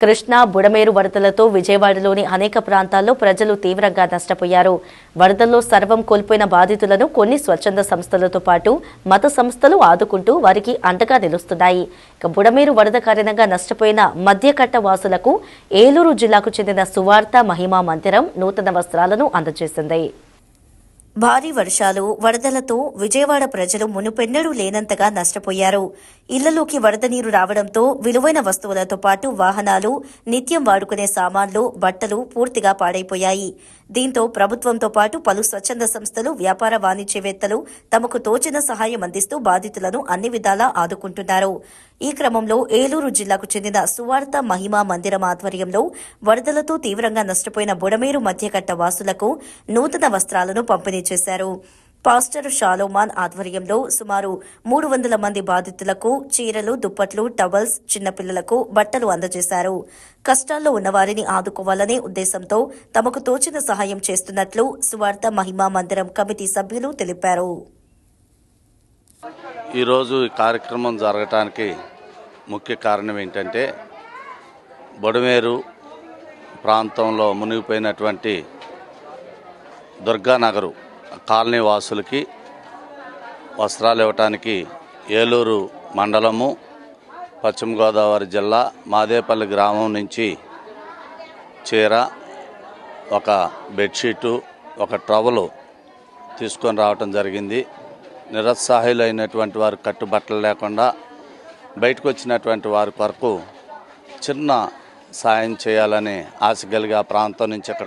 కృష్ణా బుడమేరు వరదలతో విజయవాడలోని అనేక ప్రాంతాల్లో ప్రజలు తీవ్రంగా నష్టపోయారు. వరదల్లో సర్వం కోల్పోయిన బాధితులను కొన్ని స్వచ్ఛంద సంస్థలతో పాటు మత సంస్థలు ఆదుకుంటూ వారికి అండగా నిలుస్తున్నాయి. బుడమేరు వరద కారణంగా నష్టపోయిన మధ్యకట్ట వాసులకు ఏలూరు జిల్లాకు చెందిన సువార్త మహిమా మందిరం నూతన వస్త్రాలను అందజేసింది. భారీ వర్షాలు, వరదలతో విజయవాడ ప్రజలు మునుపెన్నడూ లేనంతగా నష్టపోయారు. ఇళ్లలోకి వరద నీరు రావడంతో విలువైన వస్తువులతో పాటు వాహనాలు, నిత్యం వాడుకునే సామాన్లు, బట్టలు పూర్తిగా పాడైపోయాయి. దీంతో ప్రభుత్వంతో పాటు పలు స్వచ్ఛంద సంస్థలు, వ్యాపార వాణిజ్యవేత్తలు తమకు తోచిన సహాయం అందిస్తూ బాధితులను అన్ని విధాలా ఆదుకుంటున్నారు. ఈ క్రమంలో ఏలూరు జిల్లాకు చెందిన సువార్త మహిమా మందిరం ఆధ్వర్యంలో వరదలతో తీవ్రంగా నష్టపోయిన బుడమేరు మధ్యకట్ట వాసులకు నూతన వస్త్రాలను పంపిణీ చేశారు. పాస్టర్ షాలోమాన్ ఆధ్వర్యంలో సుమారు 300 మంది బాధితులకు చీరలు, దుప్పట్లు, టవల్స్, చిన్నపిల్లలకు బట్టలు అందజేశారు. కష్టాల్లో ఉన్నవారిని ఆదుకోవాలనే ఉద్దేశంతో తమకు తోచిన సహాయం చేస్తున్నట్లు సువార్త మహిమా మందిరం కమిటీ సభ్యులు తెలిపారు. ఈరోజు ఈ కార్యక్రమం జరగటానికి ముఖ్య కారణం ఏంటంటే బుడమేరు ప్రాంతంలో మునిగిపోయినటువంటి దుర్గానగరు కాలనీ వాసులకి వస్త్రాలు ఇవ్వటానికి ఏలూరు మండలము, పశ్చిమ గోదావరి జిల్లా మాదేపల్లి గ్రామం నుంచి చీర, ఒక బెడ్షీటు, ఒక టవలు తీసుకొని రావటం జరిగింది. నిరుత్సాహులైనటువంటి వారు కట్టుబట్టలు లేకుండా బయటకు వచ్చినటువంటి వారి కొరకు చిన్న సాయం చేయాలని ఆశ కలిగి ఆ ప్రాంతం నుంచి ఇక్కడ